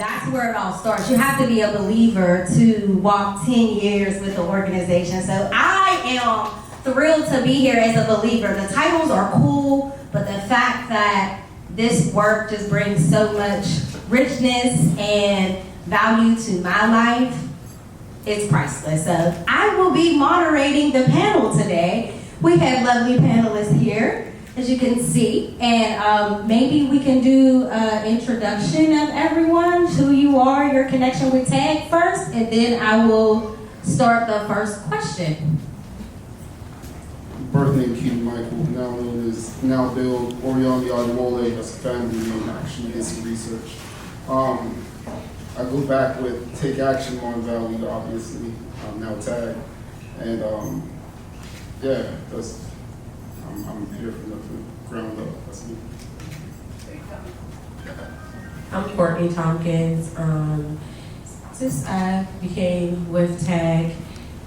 that's where it all starts. You have to be a believer to walk 10 years with the organization. So I am thrilled to be here as a believer. The titles are cool, but the fact that this work just brings so much richness and value to my life, it's priceless. So I will be moderating the panel today. We have lovely panelists here, as you can see, and maybe we can do an introduction of everyone, who you are, your connection with TAAG first, and then I will start the first question. Birth name Keaton Michael, now known as now Bill Orion Yadwole. That's a family name. Actually did some research. I go back with Take Action Mon Valley, obviously, now TAAG, and yeah, that's I'm here from the ground up. That's me. I'm Courtney Tompkins. I became with TAAG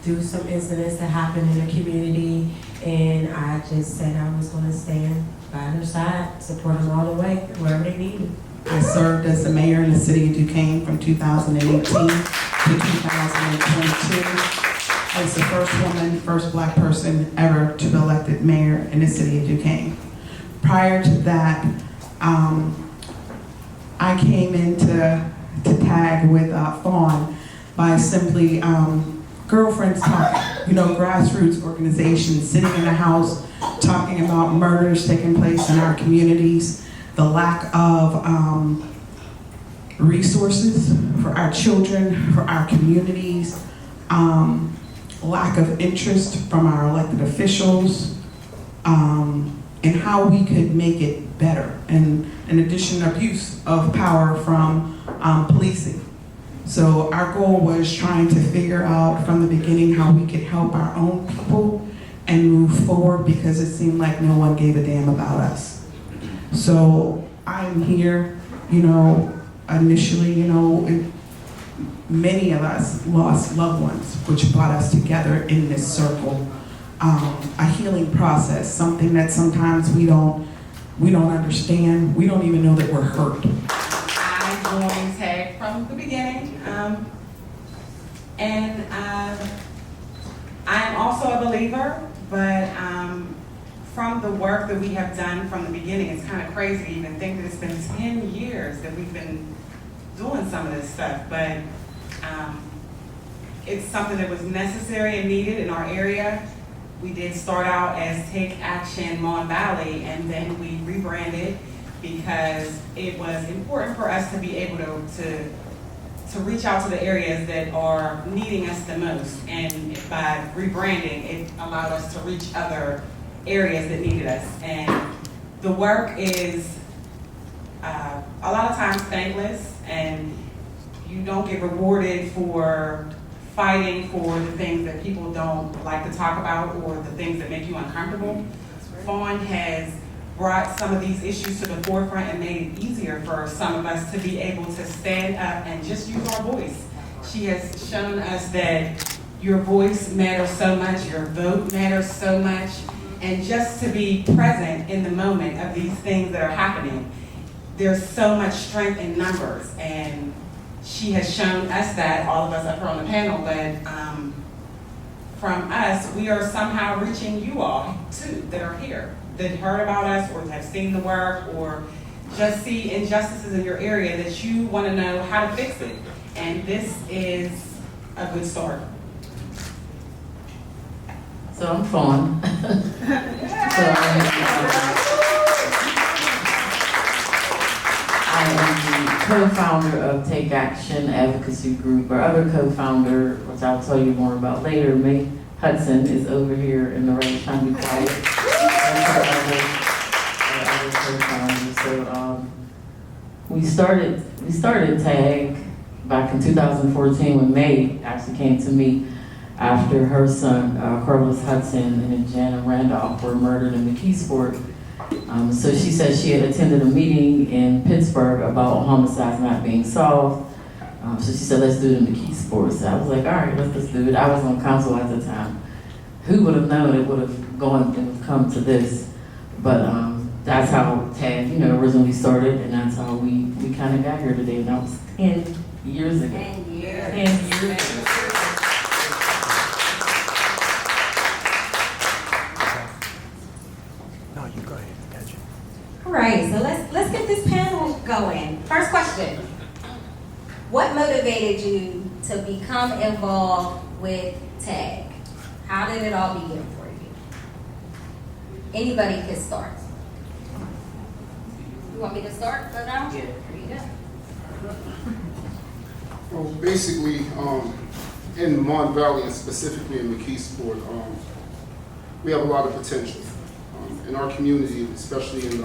through some incidents that happened in the community, and I just said I was going to stand by their side, support them all the way, wherever they needed. I served as the mayor in the city of Duquesne from 2018 to 2022. I was the first woman, first black person ever to be elected mayor in the city of Duquesne. Prior to that, I came into TAAG with Fawn by simply girlfriends talking, grassroots organizations sitting in a house talking about murders taking place in our communities, the lack of resources for our children, for our communities, lack of interest from our elected officials, and how we could make it better, and in addition, abuse of power from policing. So our goal was trying to figure out from the beginning how we could help our own people and move forward, because it seemed like no one gave a damn about us. So I'm here, initially, many of us lost loved ones, which brought us together in this circle. A healing process, something that sometimes we don't understand. We don't even know that we're hurt. I joined TAAG from the beginning, and I'm also a believer, but from the work that we have done from the beginning, it's kind of crazy to even think that it's been 10 years that we've been doing some of this stuff, but it's something that was necessary and needed in our area. We did start out as Take Action Mon Valley, and then we rebranded because it was important for us to be able to reach out to the areas that are needing us the most. And by rebranding, it allowed us to reach other areas that needed us. And the work is a lot of times thankless, and you don't get rewarded for fighting for the things that people don't like to talk about or the things that make you uncomfortable. Fawn has brought some of these issues to the forefront and made it easier for some of us to be able to stand up and just use our voice. She has shown us that your voice matters so much, your vote matters so much, and just to be present in the moment of these things that are happening. There's so much strength in numbers, and she has shown us that, all of us up here on the panel, but from us, we are somehow reaching you all too that are here, that heard about us or have seen the work or just see injustices in your area that you want to know how to fix it. And this is a good start. So I'm Fawn. I am the co-founder of Take Action Advocacy Group. Our other co-founder, which I'll tell you more about later, May Hudson, is over here in the right, trying to be quiet. Our other co-founder. So we started TAAG back in 2014 when May actually came to me after her son, Carlos Hudson and Jana Randolph were murdered in McKeesport. So she said she had attended a meeting in Pittsburgh about homicides not being solved. So she said, let's do it in McKeesport. So I was like, all right, let's do it. I was on council at the time. Who would have known it would have come to this? But that's that's how TAAG, originally started, and that's how we kind of got here today, and that was 10 years ago. 10 years. 10 years ago. No, you go ahead. Gotcha. All right, so let's get this panel going. First question. What motivated you to become involved with TAAG? How did it all begin for you? Anybody can start. You want me to start, go down? Yeah. There you go. Well, basically, in Mon Valley and specifically in McKeesport, we have a lot of potential. In our community, especially in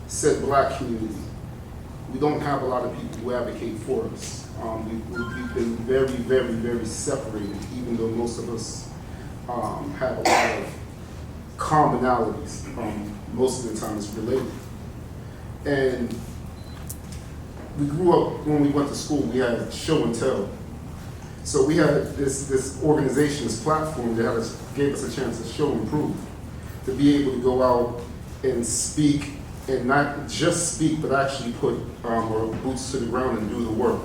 said black community, we don't have a lot of people who advocate for us. We've been very, very, very separated, even though most of us have a lot of commonalities. Most of the time it's related. And we grew up, when we went to school, we had show and tell. So we had this organization, this platform that gave us a chance to show and prove, to be able to go out and speak, and not just speak, but actually put our boots to the ground and do the work.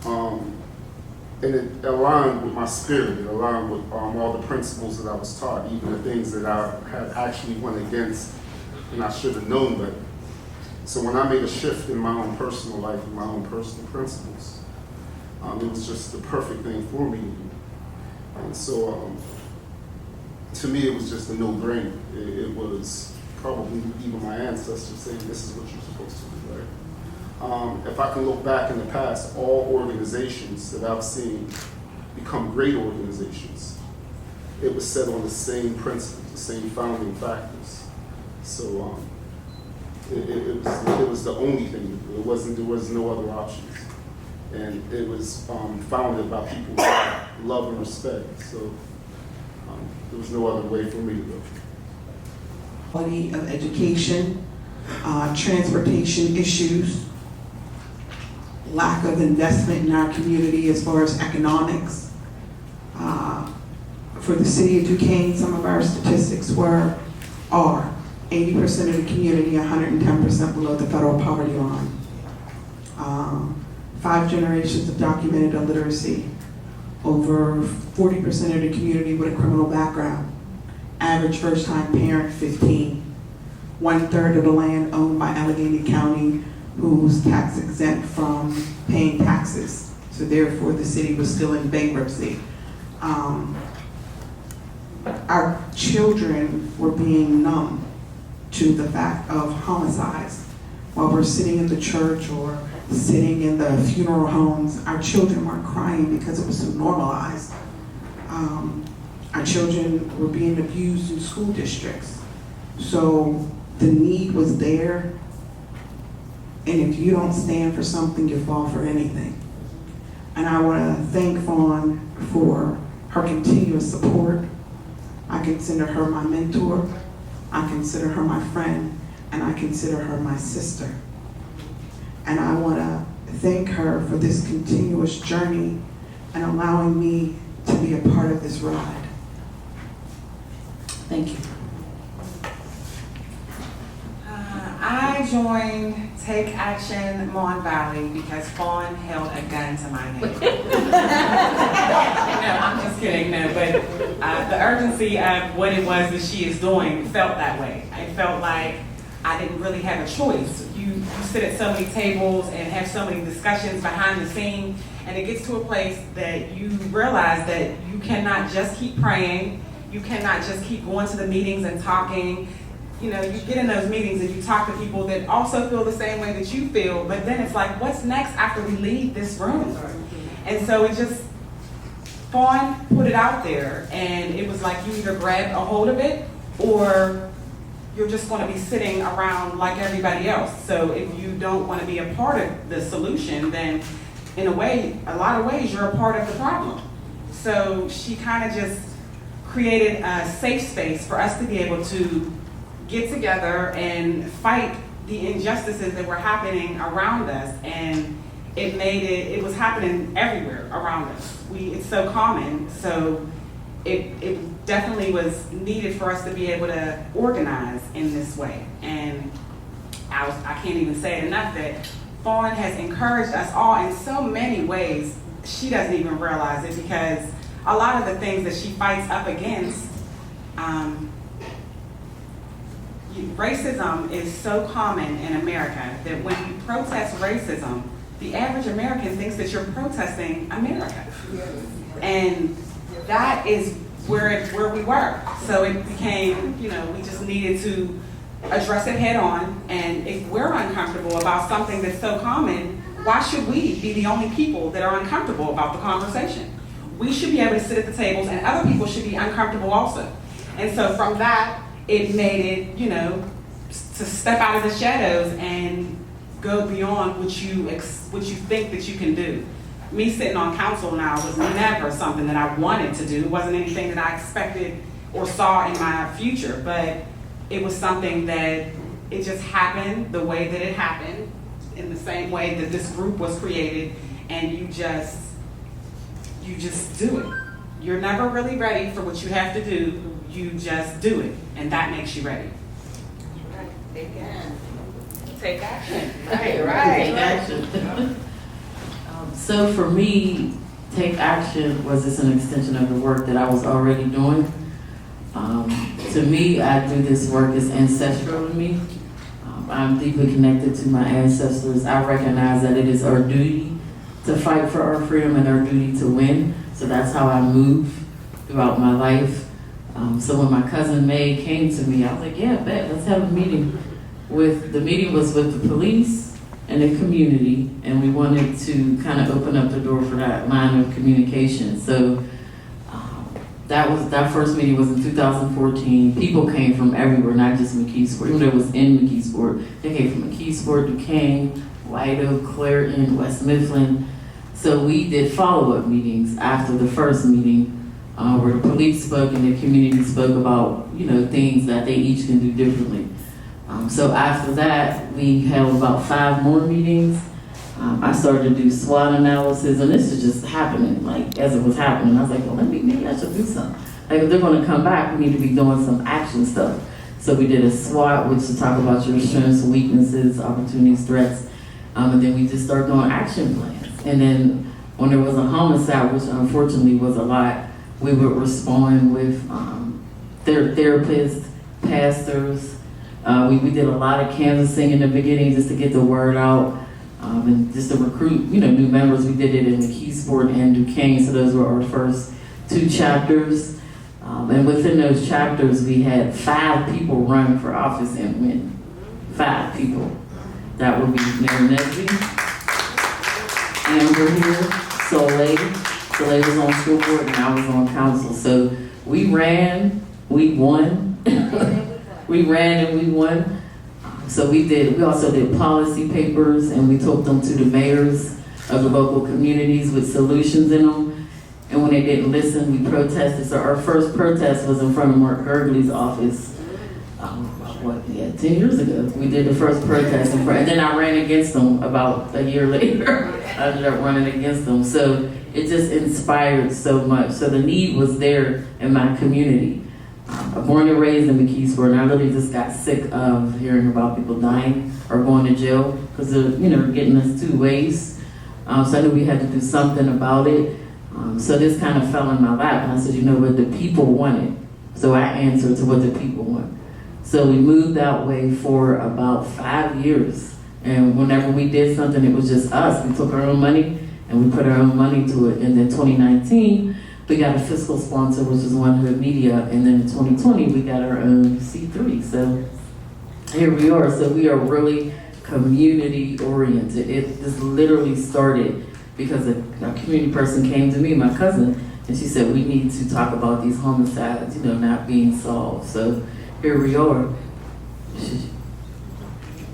And it aligned with my spirit. It aligned with all the principles that I was taught, even the things that I had actually went against and I should have known better. So when I made a shift in my own personal life, and my own personal principles, it was just the perfect thing for me to do. And so to me, it was just a no-brainer. It was probably even my ancestors saying, this is what you're supposed to do, right? If I can look back in the past, all organizations that I've seen become great organizations, it was set on the same principles, the same founding factors. So it was the only thing to do. There was no other options. And it was founded by people who I love and respect. So there was no other way for me to go. Quality of education, transportation issues, lack of investment in our community as far as economics. For the city of Duquesne, some of our statistics are 80% of the community, 110% below the federal poverty line. 5 generations of documented illiteracy, over 40% of the community with a criminal background. Average first-time parent, 15. 1/3 of the land owned by Allegheny County, who's tax exempt from paying taxes. So therefore, the city was still in bankruptcy. Our children were being numb to the fact of homicides. While we're sitting in the church or sitting in the funeral homes, our children weren't crying because it was so normalized. Our children were being abused in school districts. So the need was there, and if you don't stand for something, you fall for anything. And I want to thank Fawn for her continuous support. I consider her my mentor, I consider her my friend, and I consider her my sister. And I want to thank her for this continuous journey and allowing me to be a part of this ride. Thank you. I joined Take Action Mon Valley because Fawn held a gun to my head. No, I'm just kidding, no, but the urgency of what it was that she is doing felt that way. I felt like I didn't really have a choice. You sit at so many tables and have so many discussions behind the scenes, and it gets to a place that you realize that you cannot just keep praying, you cannot just keep going to the meetings and talking. You know, you get in those meetings and you talk to people that also feel the same way that you feel, but then it's like, what's next after we leave this room? And so it just, Fawn put it out there, and it was like you either grab a hold of it or you're just going to be sitting around like everybody else. So if you don't want to be a part of the solution, then in a way, a lot of ways, you're a part of the problem. So she kind of just created a safe space for us to be able to get together and fight the injustices that were happening around us. And it was happening everywhere around us. It's so common. So it definitely was needed for us to be able to organize in this way. And I can't even say it enough that Fawn has encouraged us all in so many ways. She doesn't even realize it, because a lot of the things that she fights up against, racism is so common in America that when you protest racism, the average American thinks that you're protesting America. And that is where we were. So it became, we just needed to address it head on. And if we're uncomfortable about something that's so common, why should we be the only people that are uncomfortable about the conversation? We should be able to sit at the tables, and other people should be uncomfortable also. And so from that, it made it, to step out of the shadows and go beyond what you think that you can do. Me sitting on council now was never something that I wanted to do. It wasn't anything that I expected or saw in my future, but it was something that it just happened the way that it happened, in the same way that this group was created, and you just do it. You're never really ready for what you have to do. You just do it, and that makes you ready. Take action. Take action. So for me, Take Action was just an extension of the work that I was already doing. To me, I do this work as ancestral to me. I'm deeply connected to my ancestors. I recognize that it is our duty to fight for our freedom and our duty to win. So that's how I move throughout my life. So when my cousin May came to me, I was like, yeah, bet, let's have a meeting. The meeting was with the police and the community, and we wanted to kind of open up the door for that line of communication. So that first meeting was in 2014. People came from everywhere, not just McKeesport. Even though it was in McKeesport, they came from McKeesport, Duquesne, White Oak, Clairton, West Mifflin. So we did follow-up meetings after the first meeting, where the police spoke and the community spoke about, things that they each can do differently. So after that, we held about 5 more meetings. I started to do SWOT analysis, and this is just happening, as it was happening. I was like, well, maybe I should do something. If they're gonna come back, we need to be doing some action stuff. So we did a SWOT, which to talk about your strengths, weaknesses, opportunities, threats, and then we just started doing action plans. And then when there was a homicide, which unfortunately was a lot, we would respond with therapists, pastors. We did a lot of canvassing in the beginning just to get the word out, and just to recruit, new members. We did it in McKeesport and Duquesne, so those were our first 2 chapters. And within those chapters, we had 5 people run for office and win. 5 people. That would be Mayor Nesby, Amber here, Soleil was on school board, and I was on council. So we ran, we won. We ran and we won. So we also did policy papers, and we took them to the mayors of the local communities with solutions in them. And when they didn't listen, we protested. So our first protest was in front of Mark Gergley's office, 10 years ago. We did the first protest in front, and then I ran against them about a year later. I ended up running against them. So it just inspired so much. So the need was there in my community. I'm born and raised in McKeesport, and I literally just got sick of hearing about people dying or going to jail because they're, getting us 2 ways. So I knew we had to do something about it. So this kind of fell in my lap, and I said, what the people wanted. So I answered to what the people want. So we moved that way for about 5 years. And whenever we did something, it was just us. We took our own money and we put our own money to it. And then 2019, we got a fiscal sponsor, which is One Hood Media. And then in 2020, we got our own C3. So here we are. So we are really community oriented. It just literally started because a community person came to me, my cousin, and she said, we need to talk about these homicides, not being solved. So here we are.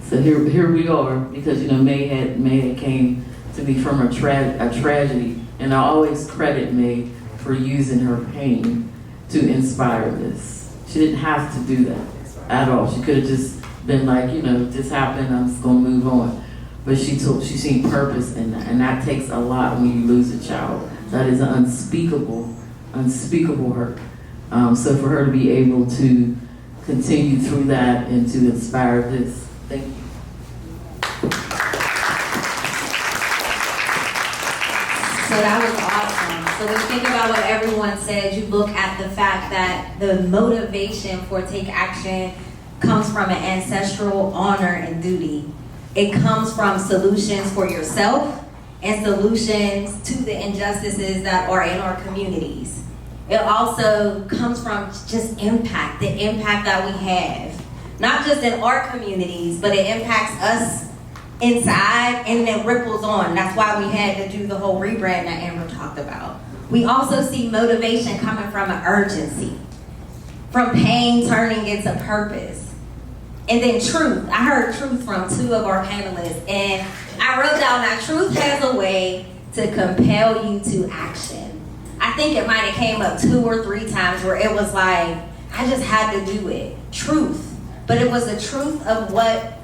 So here we are because, May had came to me from a tragedy, and I always credit May for using her pain to inspire this. She didn't have to do that at all. She could have just been like, this happened, I'm just gonna move on. But she seen purpose in that, and that takes a lot when you lose a child. That is an unspeakable unspeakable hurt. So for her to be able to continue through that and to inspire this, thank you. So that was awesome. So when you think about what everyone said, you look at the fact that the motivation for Take Action comes from an ancestral honor and duty. It comes from solutions for yourself and solutions to the injustices that are in our communities. It also comes from just impact, the impact that we have, not just in our communities, but it impacts us inside and it ripples on. That's why we had to do the whole rebrand that Amber talked about. We also see motivation coming from an urgency, from pain turning into purpose. And then truth. I heard truth from 2 of our panelists, and I wrote down that truth has a way to compel you to action. I think it might have came up 2 or 3 times where it was like, I just had to do it. Truth. But it was the truth of what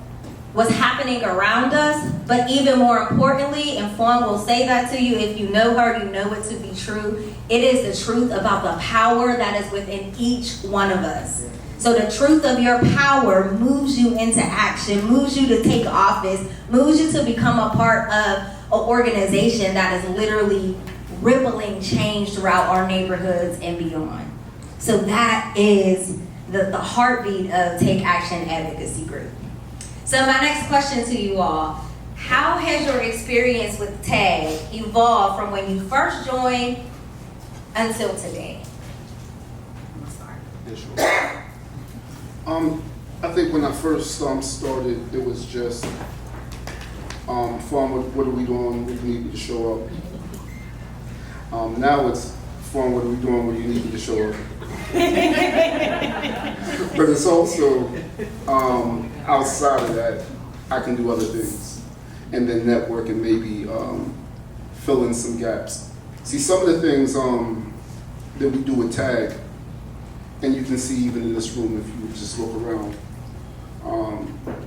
was happening around us, but even more importantly, and Fawn will say that to you, if you know her, you know it to be true, it is the truth about the power that is within each one of us. So the truth of your power moves you into action, moves you to take office, moves you to become a part of an organization that is literally rippling change throughout our neighborhoods and beyond. So that is the heartbeat of Take Action Advocacy Group. So my next question to you all, how has your experience with TAAG evolved from when you first joined until today? I think when I first started, it was just, Fawn, what are we doing? What do you need me to show up? Now it's, Fawn, what are we doing? What do you need me to show up? But it's also, outside of that, I can do other things. And then network and maybe fill in some gaps. See, some of the things that we do with TAAG, and you can see even in this room if you just look around,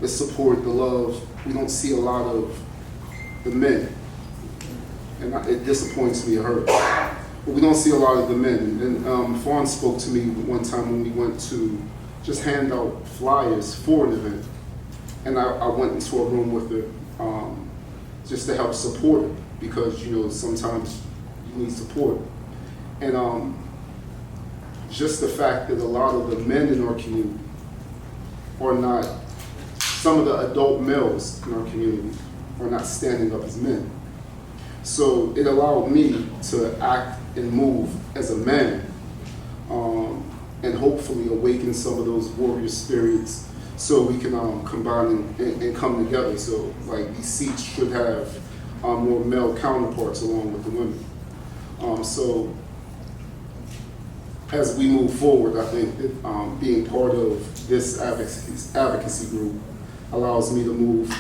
the support, the love, we don't see a lot of the men. And it disappoints me, it hurts. But we don't see a lot of the men. And Fawn spoke to me one time when we went to just hand out flyers for an event. And I went into a room with her just to help support her because, you know, sometimes you need support. And just the fact that a lot of the men in our community are not, some of the adult males in our community are not standing up as men. So it allowed me to act and move as a man and hopefully awaken some of those warrior spirits so we can combine and come together. So like these seats should have more male counterparts along with the women. So as we move forward, I think that being part of this advocacy group allows me to move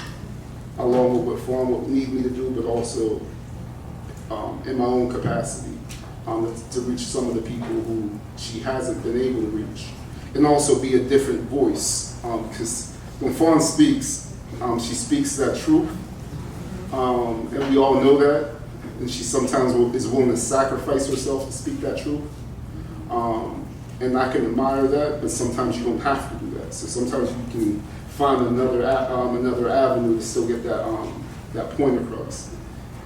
along with what Fawn would need me to do, but also in my own capacity to reach some of the people who she hasn't been able to reach. And also be a different voice, because when Fawn speaks, she speaks that truth, and we all know that, and she sometimes is willing to sacrifice herself to speak that truth. And I can admire that, but sometimes you don't have to do that. So sometimes you can find another avenue to still get that point across.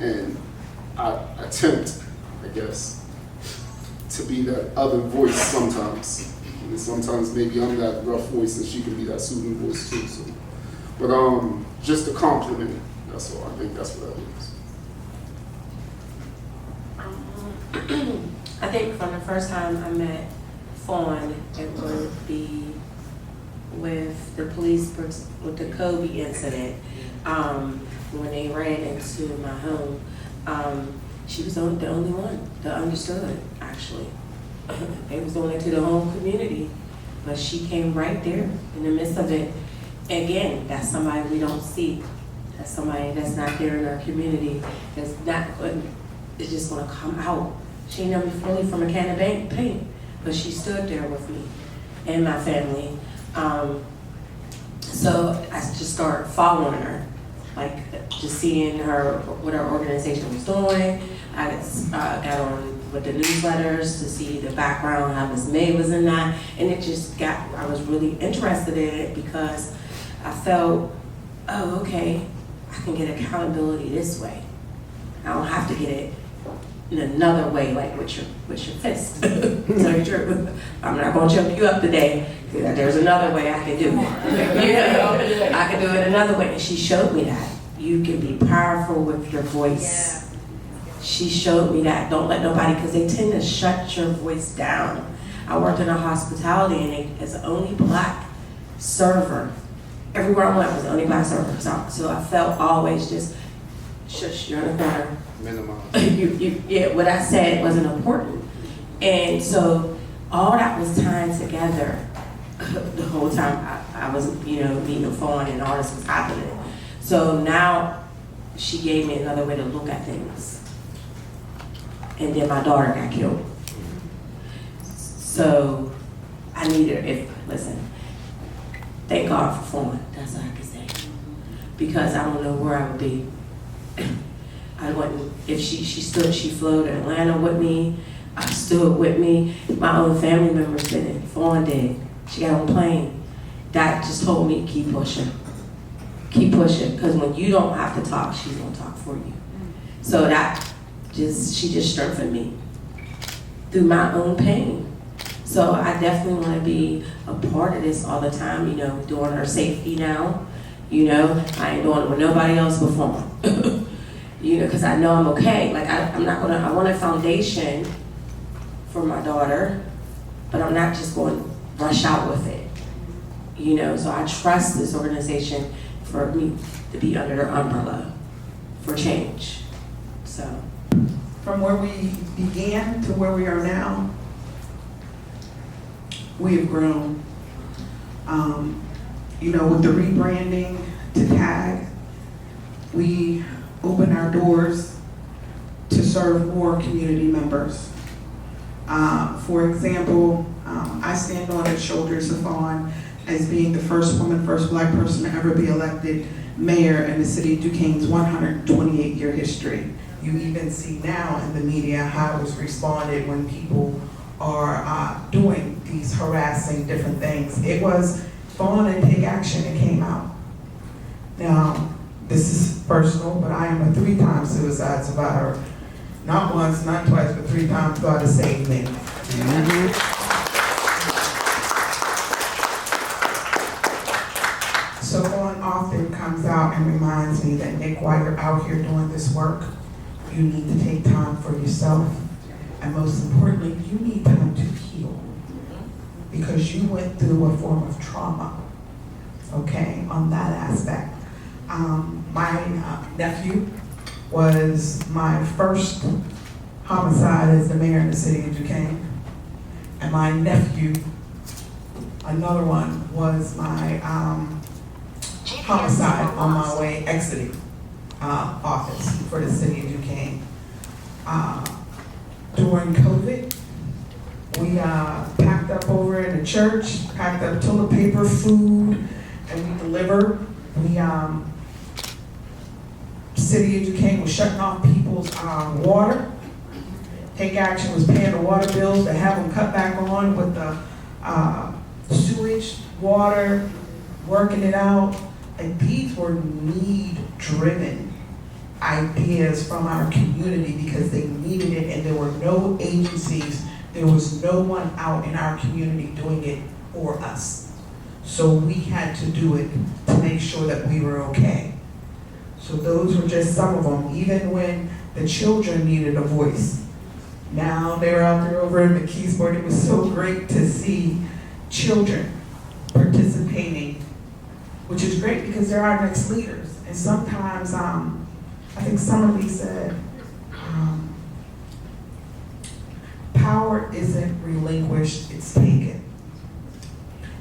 And I attempt, I guess, to be that other voice sometimes. And sometimes maybe I'm that rough voice and she can be that soothing voice too. So. But just a compliment, that's all. I think that's what that is. I think from the first time I met Fawn, it would be with the police, with the Kobe incident, when they ran into my home. She was the only one that understood, actually. They was doing it to the whole community, but she came right there in the midst of it. Again, that's somebody we don't see. That's somebody that's not there in our community. That's not, it's just gonna come out. She ain't never fully from a can of paint, but she stood there with me and my family. So I just started following her. like just seeing her, what her organization was doing. I got on with the newsletters to see the background, how Ms. May was in that, and it just I was really interested in it because I felt, oh, okay, I can get accountability this way. I don't have to get it in another way, like with your fist. Tell you the truth. I'm not gonna choke you up today. There's another way I can do it. You know, I can do it another way. And she showed me that. You can be powerful with your voice. She showed me that. Don't let nobody, because they tend to shut your voice down. I worked in a hospitality and as the only black server. Everywhere I went was the only black server. So I felt always just, shush, you're in the corner. Minimize. What I said wasn't important. And so all that was tying together the whole time I was, meeting the phone and all this was happening. So now she gave me another way to look at things. And then my daughter got killed. So I needed, thank God for phone. That's all I can say. Because I don't know where I would be. I wouldn't, if she flew to Atlanta with me, stood with me. My own family members did it. Fawn did. She got on a plane. That just told me, keep pushing. Keep pushing, because when you don't have to talk, she's gonna talk for you. So she just strengthened me through my own pain. So I definitely wanna be a part of this all the time, doing her safety now. I ain't doing it with nobody else before. Because I know I'm okay. Like I want a foundation for my daughter, but I'm not just going to rush out with it. So I trust this organization for me to be under their umbrella for change. So. From where we began to where we are now, we have grown. With the rebranding to TAAG, we open our doors to serve more community members. For example, I stand on the shoulders of Fawn as being the first woman, first black person to ever be elected mayor in the city of Duquesne's 128-year history. You even see now in the media how it was responded when people are doing these harassing different things. It was Fawn and Take Action that came out. Now, this is personal, but I am a 3-time suicide survivor. Not once, not twice, but 3 times God has saved me. So Fawn often comes out and reminds me that, Nick, while you're out here doing this work, you need to take time for yourself. And most importantly, you need time to heal. Because you went through a form of trauma, okay, on that aspect. My nephew was my first homicide as the mayor in the city of Duquesne. And my nephew, another one, was my homicide on my way exiting office for the city of Duquesne. During COVID, we packed up over in the church, packed up toilet paper, food, and we delivered. City of Duquesne was shutting off people's water. Take Action was paying the water bills to have them cut back on with the sewage, water, working it out. And these were need-driven ideas from our community because they needed it, and there were no agencies, there was no one out in our community doing it for us. So we had to do it to make sure that we were okay. So those were just some of them, even when the children needed a voice. Now they're out there over in the Keysport. It was so great to see children participating, which is great because they're our next leaders. And sometimes, I think Summerlee said, power isn't relinquished, it's taken.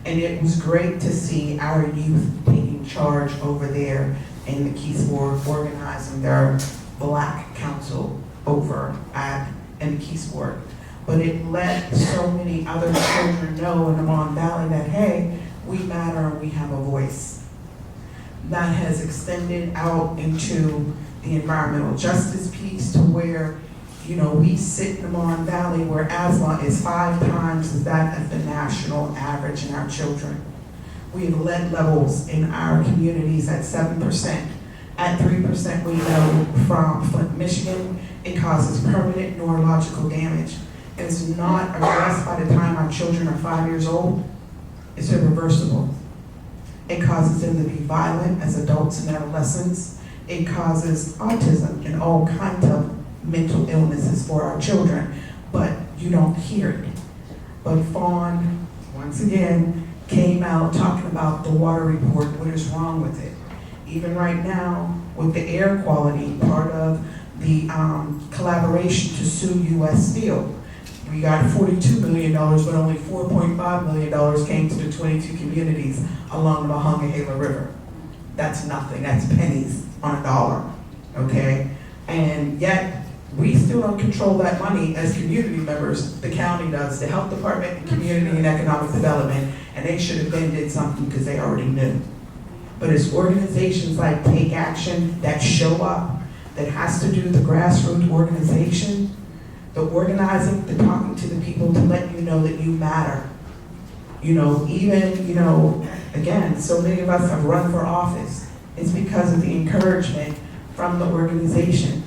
And it was great to see our youth taking charge over there in the Keysport, organizing their Black Council over in the Keysport. But it let so many other children know in the Mon Valley that, hey, we matter and we have a voice. that has extended out into the environmental justice piece to where, you know, we sit in the Mon Valley where asthma is 5 times as that of the national average in our children. We have lead levels in our communities at 7%. At 3%, we know from Flint, Michigan, it causes permanent neurological damage. It's not addressed by the time our children are 5 years old. It's irreversible. It causes them to be violent as adults and adolescents. It causes autism and all kinds of mental illnesses for our children, but you don't hear it. But Fawn, once again, came out talking about the water report, what is wrong with it. Even right now, with the air quality, part of the collaboration to sue U.S. Steel. We got $42 million, but only $4.5 million came to the 22 communities along the Monongahela River. That's nothing, that's pennies on a dollar, okay? And yet, we still don't control that money as community members. The county does, the health department, and community and economic development, and they should have been did something because they already knew. But it's organizations like Take Action that show up, that has to do the grassroots organization, the organizing, the talking to the people to let you know that you matter. You know, even, you know, again, so many of us have run for office. It's because of the encouragement from the organization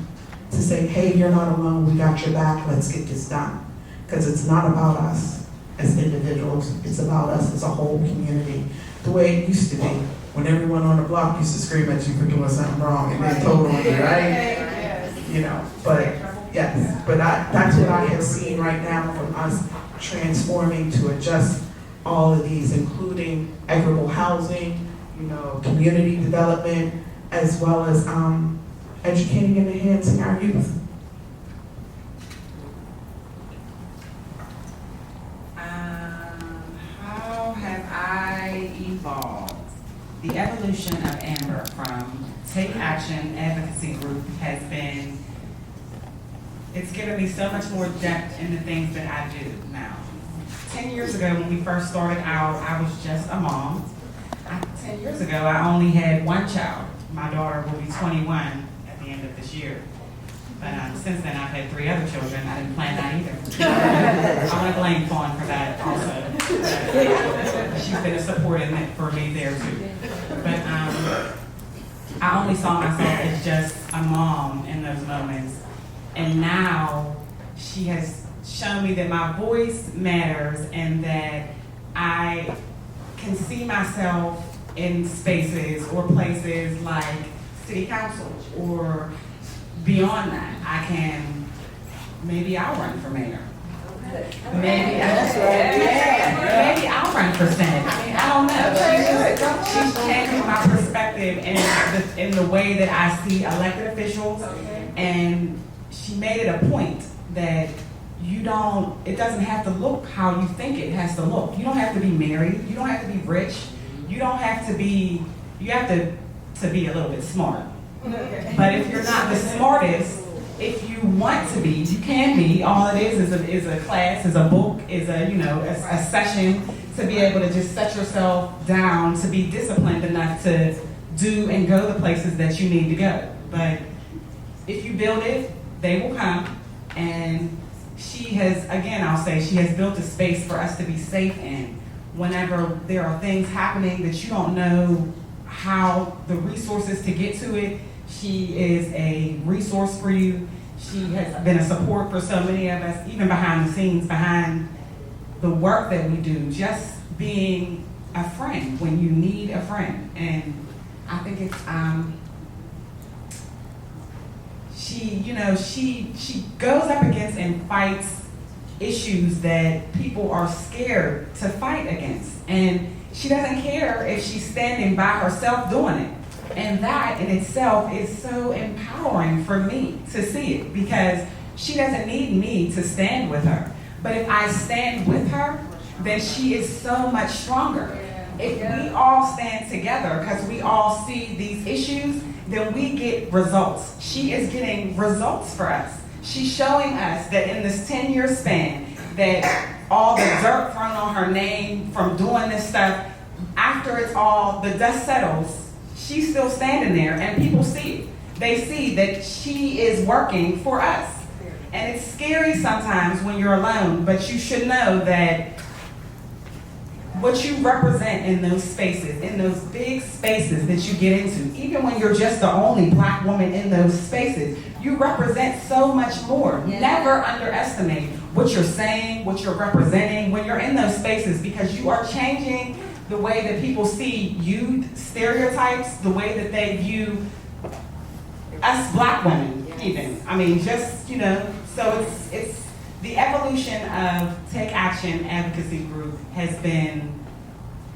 to say, hey, you're not alone, we got your back, let's get this done. Because it's not about us as individuals, it's about us as a whole community. The way it used to be, when everyone on the block used to scream at you for doing something wrong and then told on you, right? You know, but yes, but that's what I have seen right now from us transforming to adjust all of these, including equitable housing, you know, community development, as well as educating and enhancing our youth. How have I evolved? The evolution of Amber from Take Action Advocacy Group has been, it's given me so much more depth in the things that I do now. 10 years ago when we first started out, I was just a mom. 10 years ago, I only had one child. My daughter will be 21 at the end of this year. But since then, I've had 3 other children. I didn't plan that either. I want to blame Fawn for that also. She's been a support in it for me there too. But I only saw myself as just a mom in those moments. And now she has shown me that my voice matters and that I can see myself in spaces or places like city council or beyond that. I can, maybe I'll run for mayor. Maybe I'll run for senate. I mean, I don't know. She's changing my perspective in the way that I see elected officials, and she made it a point that it doesn't have to look how you think it has to look. You don't have to be married. You don't have to be rich. You don't have to be, you have to be a little bit smart. But if you're not the smartest, if you want to be, you can be. All it is a class, is a book, is a session to be able to just set yourself down, to be disciplined enough to do and go the places that you need to go. But if you build it, they will come. And she has, again, I'll say, she has built a space for us to be safe in. Whenever there are things happening that you don't know how the resources to get to it, she is a resource for you. She has been a support for so many of us, even behind the scenes, behind the work that we do, just being a friend when you need a friend. And I think it's, she goes up against and fights issues that people are scared to fight against. And she doesn't care if she's standing by herself doing it. And that in itself is so empowering for me to see it, because she doesn't need me to stand with her. But if I stand with her, then she is so much stronger. If we all stand together, because we all see these issues, then we get results. She is getting results for us. She's showing us that in this 10-year span, that all the dirt thrown on her name from doing this stuff, after it's all, the dust settles, she's still standing there, and people see it. They see that she is working for us. And it's scary sometimes when you're alone, but you should know that what you represent in those spaces, in those big spaces that you get into, even when you're just the only Black woman in those spaces, you represent so much more. Yeah. Never underestimate what you're saying, what you're representing when you're in those spaces, because you are changing the way that people see you, stereotypes, the way that they view us Black women, even. I mean, just, so it's the evolution of Take Action Advocacy Group has been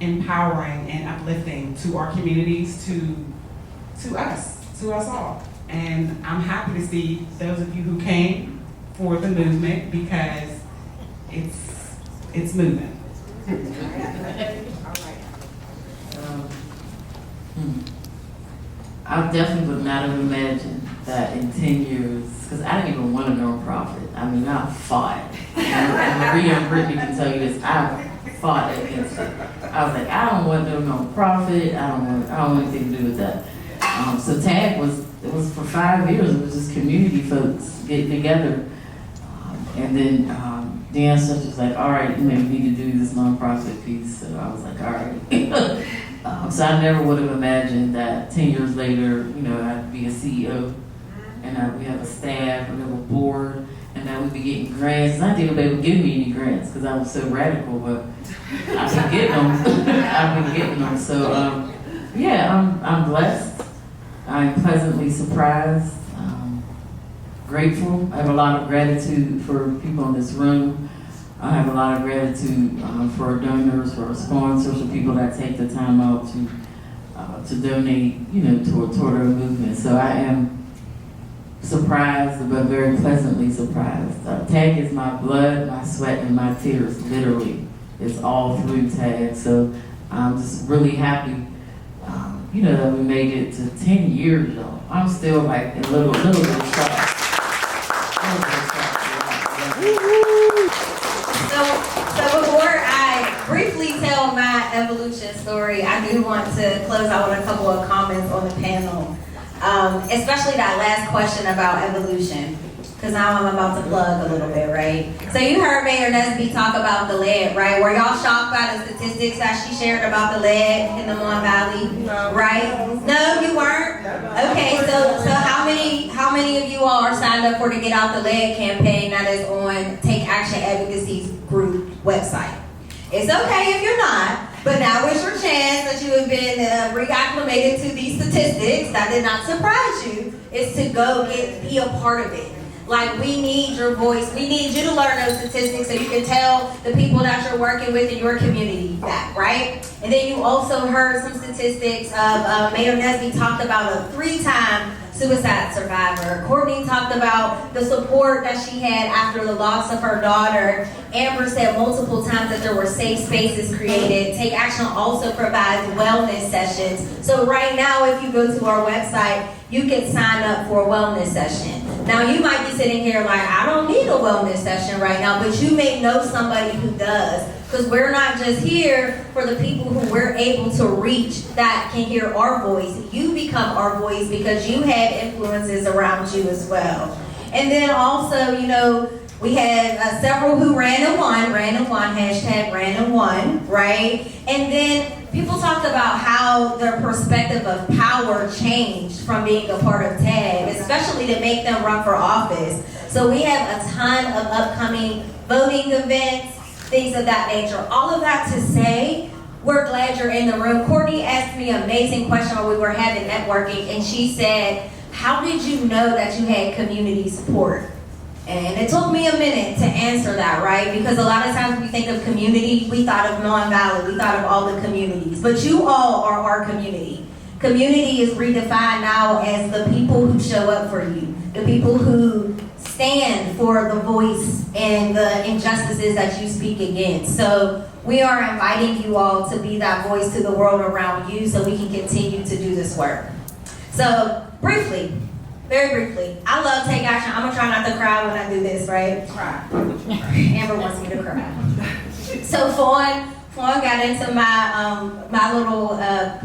empowering and uplifting to our communities, to us all. And I'm happy to see those of you who came for the movement, because it's moving. I definitely would not have imagined that in 10 years, because I didn't even want a nonprofit. I mean, I fought. And Maria and Brittany can tell you this. I fought against it. I was like, I don't want no nonprofit. I don't want anything to do with that. So TAAG it was for 5 years. It was just community folks getting together. And then the ancestors was like, all right, we need to do this nonprofit piece. So I was like, all right. So I never would have imagined that 10 years later, I'd be a CEO, and we have a staff, we have a board, and that we'd be getting grants. And I didn't think they would give me any grants because I was so radical, but I've been getting them. I've been getting them. So I'm blessed. I'm pleasantly surprised, grateful. I have a lot of gratitude for people in this room. I have a lot of gratitude for our donors, for our sponsors, for people that take the time out to donate, toward our movement. So I am surprised, but very pleasantly surprised. TAAG is my blood, my sweat, and my tears. Literally, it's all through TAAG. So I'm just really happy, that we made it to 10 years, y'all. I'm still like a little bit shocked. So before I briefly tell my evolution story, I do want to close out with a couple of comments on the panel, especially that last question about evolution, because now I'm about to plug a little bit, right? So you heard Mayor Nesby talk about the lead, right? Were y'all shocked by the statistics that she shared about the lead in the Mon Valley? No. Right? No, you weren't? Okay, so how many of you all are signed up for the Get Out the Lead campaign that is on Take Action Advocacy Group website? It's okay if you're not, but now is your chance that you have been reacclimated to these statistics. That did not surprise you. Is to go be a part of it. Like, we need your voice. We need you to learn those statistics so you can tell the people that you're working with in your community that, right? And then you also heard some statistics of Mayor Nesby talked about a 3-time suicide survivor. Courtney talked about the support that she had after the loss of her daughter. Amber said multiple times that there were safe spaces created. Take Action also provides wellness sessions. So right now, if you go to our website, you can sign up for a wellness session. Now, you might be sitting here like, I don't need a wellness session right now, but you may know somebody who does. Because we're not just here for the people who we're able to reach that can hear our voice. You become our voice because you have influences around you as well. And then also, we had several who ran and won, hashtag ran and won, right? And then people talked about how their perspective of power changed from being a part of TAAG, especially to make them run for office. So we have a ton of upcoming voting events, things of that nature. All of that to say, we're glad you're in the room. Courtney asked me an amazing question while we were having networking, and she said, how did you know that you had community support? And it took me a minute to answer that, right? Because a lot of times we think of community, we thought of Mon Valley, we thought of all the communities. But you all are our community. Community is redefined now as the people who show up for you, the people who stand for the voice and the injustices that you speak against. So we are inviting you all to be that voice to the world around you so we can continue to do this work. So briefly, very briefly, I love Take Action. I'm gonna try not to cry when I do this, right? Cry. Amber wants me to cry. So Fawn got into my little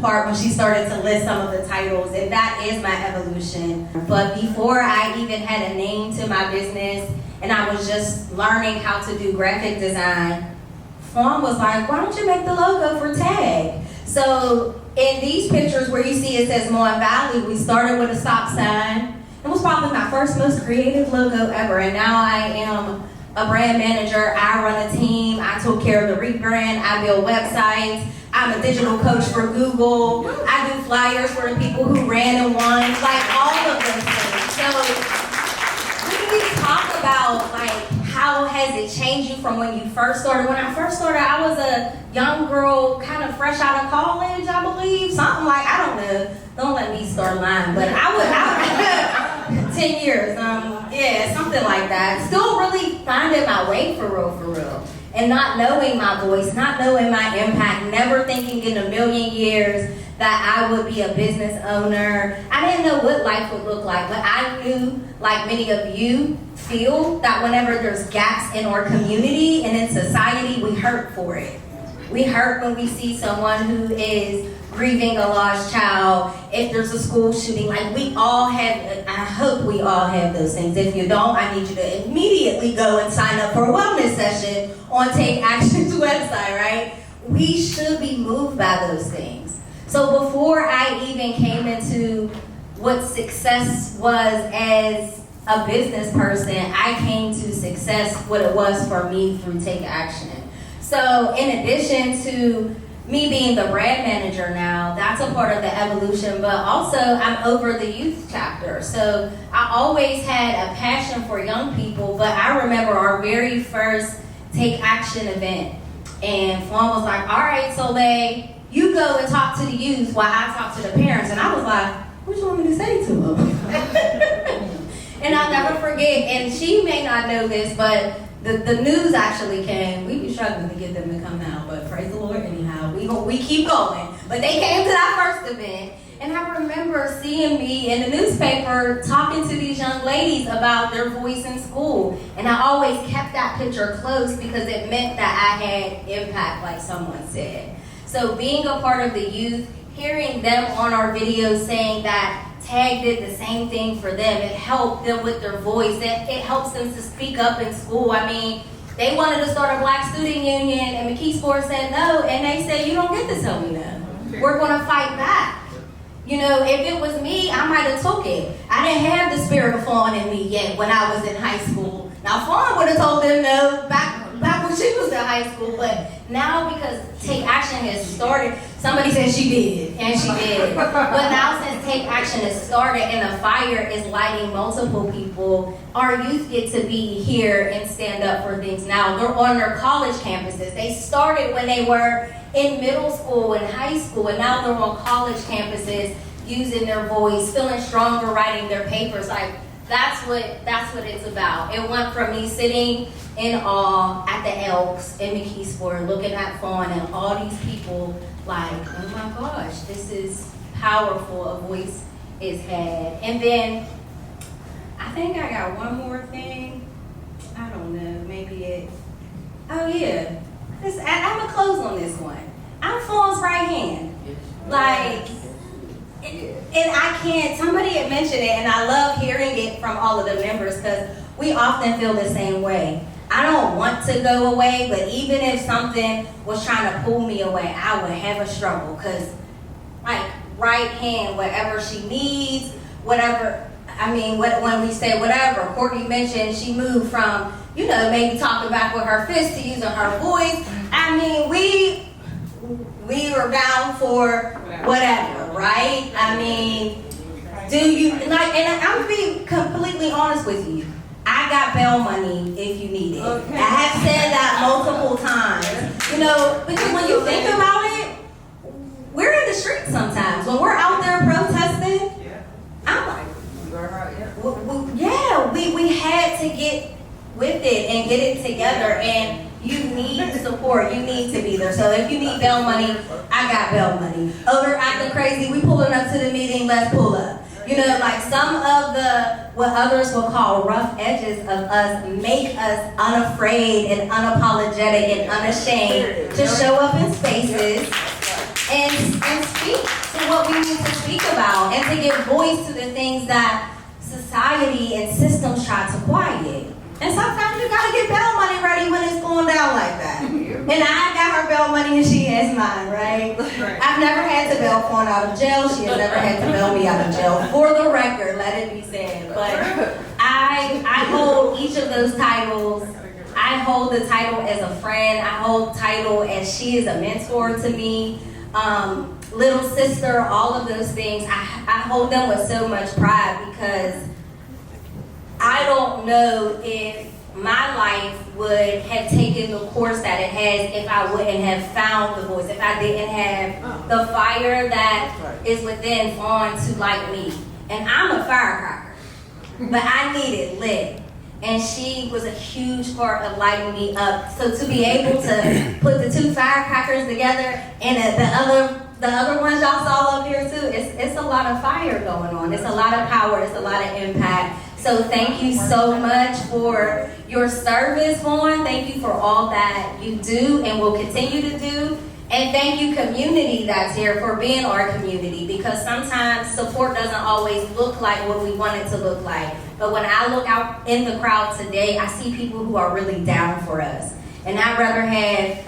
part when she started to list some of the titles, and that is my evolution. But before I even had a name to my business, and I was just learning how to do graphic design, Fawn was like, why don't you make the logo for TAAG? So in these pictures where you see it says Mon Valley, we started with a stop sign. It was probably my first, most creative logo ever, and now I am a brand manager. I run a team. I took care of the rebrand. I build websites. I'm a digital coach for Google. I do flyers for the people who ran and won, like all of those things. So when we talk about like how has it changed you from when you first started? When I first started, I was a young girl, kind of fresh out of college, I believe. Something like, I don't know. Don't let me start lying, but I was 10 years, yeah, something like that. Still really finding my way for real. And not knowing my voice, not knowing my impact, never thinking in a million years that I would be a business owner. I didn't know what life would look like, but I knew, like many of you feel, that whenever there's gaps in our community and in society, we hurt for it. We hurt when we see someone who is grieving a lost child, if there's a school shooting, like we all have, I hope we all have those things. If you don't, I need you to immediately go and sign up for a wellness session on Take Action's website, right? We should be moved by those things. So before I even came into what success was as a business person, I came to success, what it was for me through Take Action. So in addition to me being the brand manager now, that's a part of the evolution, but also I'm over the youth chapter. So I always had a passion for young people, but I remember our very first Take Action event, and Fawn was like, all right, Soleil, you go and talk to the youth while I talk to the parents. And I was like, what do you want me to say to them? And I'll never forget, and she may not know this, but the news actually came. We be struggling to get them to come out, but praise the Lord anyhow. We keep going. But they came to that first event, and I remember seeing me in the newspaper talking to these young ladies about their voice in school. And I always kept that picture close because it meant that I had impact, like someone said. So being a part of the youth, hearing them on our videos saying that TAAG did the same thing for them. It helped them with their voice. It helps them to speak up in school. I mean, they wanted to start a Black Student Union, and McKeesport said no, and they said, you don't get to tell me no. We're going to fight back. You know, if it was me, I might have took it. I didn't have the spirit of Fawn in me yet when I was in high school. Now, Fawn would have told them no back when she was in high school, but now because Take Action has started, somebody said she did, and she did. But now since Take Action has started and the fire is lighting multiple people, our youth get to be here and stand up for things now. They're on their college campuses. They started when they were in middle school and high school, and now they're on college campuses using their voice, feeling stronger, writing their papers. Like, that's what it's about. It went from me sitting in awe at the Elks in McKeesport, looking at Fawn and all these people like, oh my gosh, this is powerful, a voice is had. And then, I think I got one more thing. I don't know, maybe it, oh yeah. I'm gonna close on this one. I'm Fawn's right hand. Like, and I can't, somebody had mentioned it, and I love hearing it from all of the members because we often feel the same way. I don't want to go away, but even if something was trying to pull me away, I would have a struggle because, like, right hand, whatever she needs, whatever, I mean, when we say whatever, Courtney mentioned she moved from, you know, maybe talking back with her fist to using her voice. I mean, we are down for whatever, right? I mean, do you, like, and I'm being completely honest with you. I got bail money if you need it. Okay. I have said that multiple times. You know, because when you think about it, we're in the streets sometimes. When we're out there protesting, I'm like, we had to get with it and get it together, and you need support. You need to be there. So if you need bail money, I got bail money. Over acting crazy, we pulling up to the meeting, let's pull up. You know, like some of the, what others will call rough edges of us make us unafraid and unapologetic and unashamed to show up in spaces and speak to what we need to speak about and to give voice to the things that society and systems try to quiet. And sometimes you gotta get bail money ready when it's going down like that. And I got her bail money and she has mine, right? I've never had to bail Fawn out of jail. She has never had to bail me out of jail. For the record, let it be said. But I hold each of those titles. I hold the title as a friend. I hold the title as she is a mentor to me. Little sister, all of those things. I hold them with so much pride because I don't know if my life would have taken the course that it has if I wouldn't have found the voice, if I didn't have the fire that is within Fawn to light me. And I'm a firecracker, but I need it lit. And she was a huge part of lighting me up. So to be able to put the two firecrackers together and the other ones y'all saw up here too, it's a lot of fire going on. It's a lot of power, it's a lot of impact. So thank you so much for your service, Vaughn. Thank you for all that you do and will continue to do. And thank you, community that's here, for being our community, because sometimes support doesn't always look like what we want it to look like. But when I look out in the crowd today, I see people who are really down for us. And I'd rather have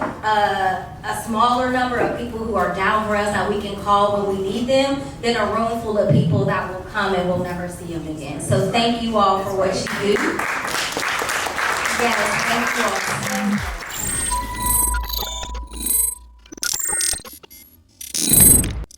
a smaller number of people who are down for us that we can call when we need them than a room full of people that will come and we'll never see them again. So thank you all for what you do. Yes, thank you all.